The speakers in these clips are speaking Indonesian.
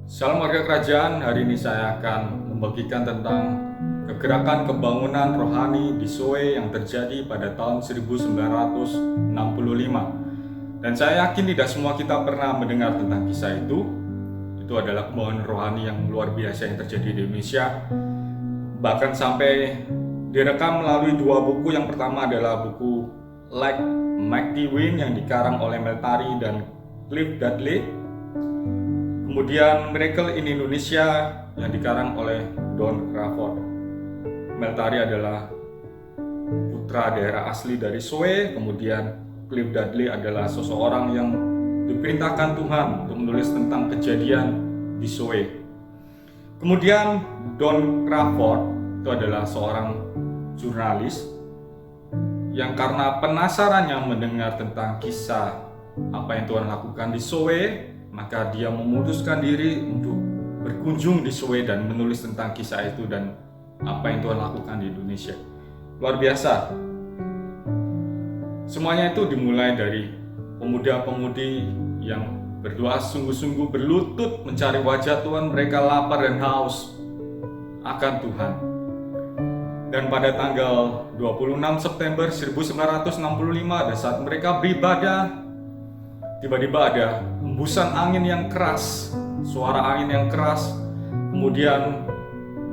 Salam warga kerajaan, hari ini saya akan membagikan tentang kegerakan pembangunan rohani di Soe yang terjadi pada tahun 1965. Dan saya yakin tidak semua kita pernah mendengar tentang kisah itu. Itu adalah pembangunan rohani yang luar biasa yang terjadi di Indonesia. Bahkan sampai direkam melalui dua buku. Yang pertama adalah buku Like McDiwin yang dikarang oleh Meltari dan Cliff Dudley. Kemudian Miracle in Indonesia yang dikarang oleh Don Crawford. Meltari adalah putra daerah asli dari Soe, kemudian Cliff Dudley adalah seseorang yang diperintahkan Tuhan untuk menulis tentang kejadian di Soe. Kemudian Don Crawford itu adalah seorang jurnalis yang karena penasarannya mendengar tentang kisah apa yang Tuhan lakukan di Soe, maka dia memutuskan diri untuk berkunjung di Soe dan menulis tentang kisah itu dan apa yang Tuhan lakukan di Indonesia. Luar biasa. Semuanya itu dimulai dari pemuda-pemudi yang berdoa sungguh-sungguh berlutut mencari wajah Tuhan. Mereka lapar dan haus akan Tuhan. Dan pada tanggal 26 September 1965, pada saat mereka beribadah, tiba-tiba ada hembusan angin yang keras, suara angin yang keras. Kemudian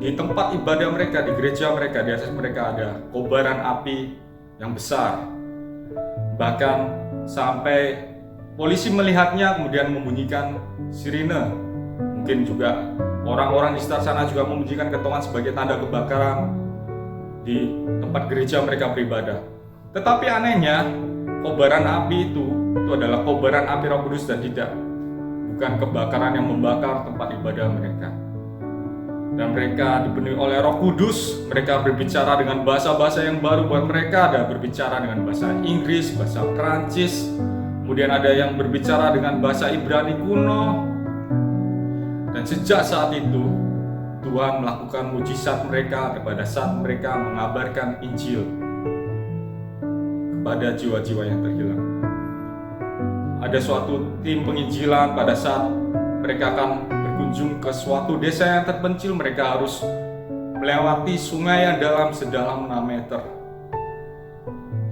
di tempat ibadah mereka, di gereja mereka, di atas mereka ada kobaran api yang besar. Bahkan sampai polisi melihatnya kemudian membunyikan sirine. Mungkin juga orang-orang di sekitar sana juga membunyikan ketongan sebagai tanda kebakaran di tempat gereja mereka beribadah. Tetapi anehnya, kobaran api itu adalah kobaran api Roh Kudus dan bukan kebakaran yang membakar tempat ibadah mereka. Dan mereka dipenuhi oleh Roh Kudus. Mereka berbicara dengan bahasa-bahasa yang baru buat mereka. Ada berbicara dengan bahasa Inggris, bahasa Perancis, kemudian ada yang berbicara dengan bahasa Ibrani kuno. Dan sejak saat itu Tuhan melakukan mujizat mereka pada saat mereka mengabarkan Injil kepada jiwa-jiwa yang terhilang. Ada suatu tim penginjilan pada saat mereka akan berkunjung ke suatu desa yang terpencil. Mereka harus melewati sungai yang sedalam 6 meter.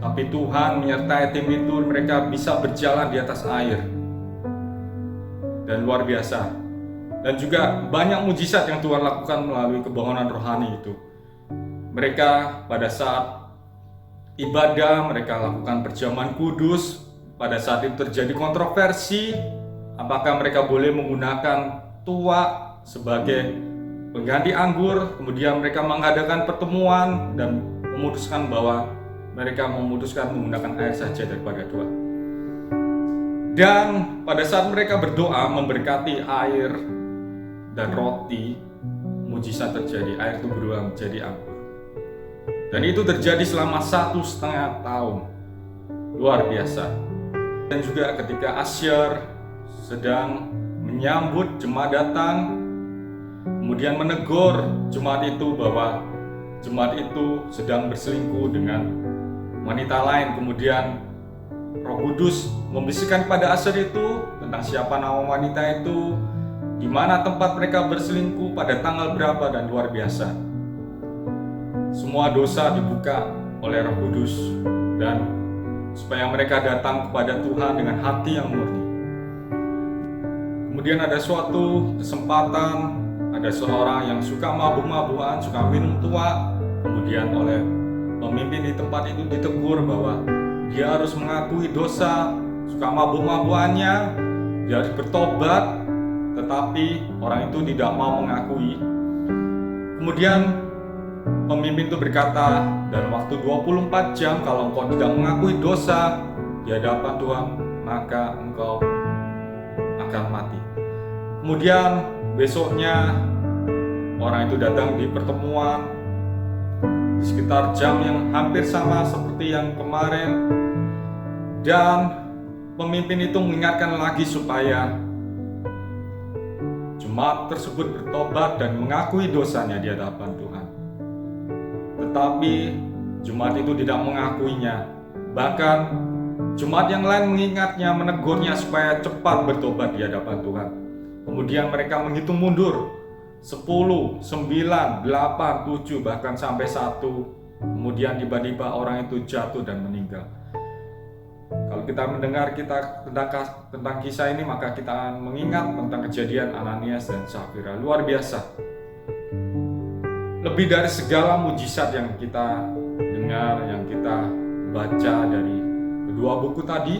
Tapi Tuhan menyertai tim itu, mereka bisa berjalan di atas air. Dan luar biasa. Dan juga banyak mujizat yang Tuhan lakukan melalui kebangunan rohani itu. Mereka pada saat ibadah, mereka lakukan perjamuan kudus. Pada saat itu terjadi kontroversi, apakah mereka boleh menggunakan tuak sebagai pengganti anggur. Kemudian mereka mengadakan pertemuan dan memutuskan bahwa mereka memutuskan menggunakan air saja daripada tuak. Dan pada saat mereka berdoa memberkati air dan roti, mujizat terjadi, air itu berubah menjadi anggur. Dan itu terjadi selama 1,5 tahun. Luar biasa. Dan juga ketika Asyir sedang menyambut jemaat datang, kemudian menegur jemaat itu bahwa jemaat itu sedang berselingkuh dengan wanita lain. Kemudian Roh Kudus membisikkan pada Asyir itu tentang siapa nama wanita itu, di mana tempat mereka berselingkuh, pada tanggal berapa, dan luar biasa. Semua dosa dibuka oleh Roh Kudus dan supaya mereka datang kepada Tuhan dengan hati yang murni. Kemudian ada suatu kesempatan, ada seorang yang suka mabuk-mabukan, suka minum tuak. Kemudian oleh pemimpin di tempat itu ditegur bahwa dia harus mengakui dosa, suka mabuk-mabukannya, dia harus bertobat. Tetapi orang itu tidak mau mengakui. Kemudian pemimpin itu berkata, dalam waktu 24 jam kalau engkau tidak mengakui dosa di hadapan Tuhan, maka engkau akan mati. Kemudian besoknya orang itu datang di pertemuan di sekitar jam yang hampir sama seperti yang kemarin. Dan pemimpin itu mengingatkan lagi supaya jemaat tersebut bertobat dan mengakui dosanya di hadapan Tuhan. Tetapi jemaat itu tidak mengakuinya. Bahkan jemaat yang lain mengingatnya, menegurnya supaya cepat bertobat di hadapan Tuhan. Kemudian mereka menghitung mundur 10, 9, 8, 7, bahkan sampai 1. Kemudian tiba-tiba orang itu jatuh dan meninggal. Kalau kita mendengar tentang kisah ini, maka kita akan mengingat tentang kejadian Ananias dan Safira. Luar biasa. Lebih dari segala mujizat yang kita dengar, yang kita baca dari kedua buku tadi,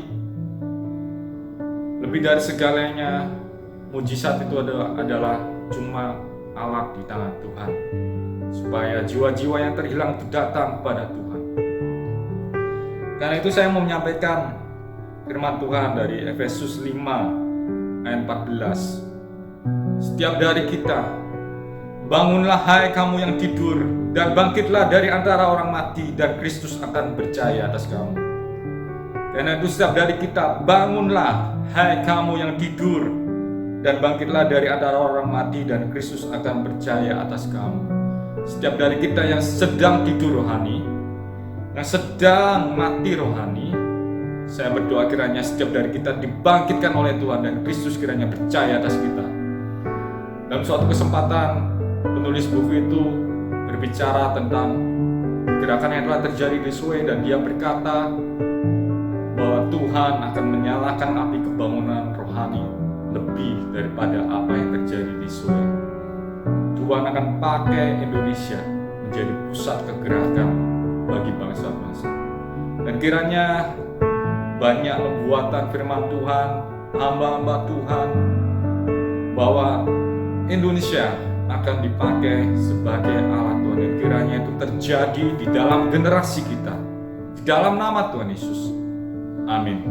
lebih dari segalanya, mujizat itu adalah cuma alat di tangan Tuhan, supaya jiwa-jiwa yang terhilang itu datang kepada Tuhan. Karena itu saya mau menyampaikan firman Tuhan dari Efesus 5 ayat 14. Setiap dari kita, bangunlah hai kamu yang tidur, dan bangkitlah dari antara orang mati, dan Kristus akan bercahaya atas kamu. Karena itu setiap dari kita, bangunlah hai kamu yang tidur, dan bangkitlah dari antara orang mati, dan Kristus akan bercahaya atas kamu. Setiap dari kita yang sedang tidur rohani, yang sedang mati rohani, saya berdoa kiranya setiap dari kita dibangkitkan oleh Tuhan, dan Kristus kiranya bercahaya atas kita. Dalam suatu kesempatan, penulis buku itu berbicara tentang gerakan yang telah terjadi di Suwe, dan dia berkata bahwa Tuhan akan menyalakan api kebangunan rohani lebih daripada apa yang terjadi di Suwe. Tuhan akan pakai Indonesia menjadi pusat kegerakan bagi bangsa-bangsa. Dan kiranya banyak nubuatan firman Tuhan, hamba-hamba Tuhan, bahwa Indonesia akan dipakai sebagai alat Tuhan, dan kiranya itu terjadi di dalam generasi kita, di dalam nama Tuhan Yesus. Amin.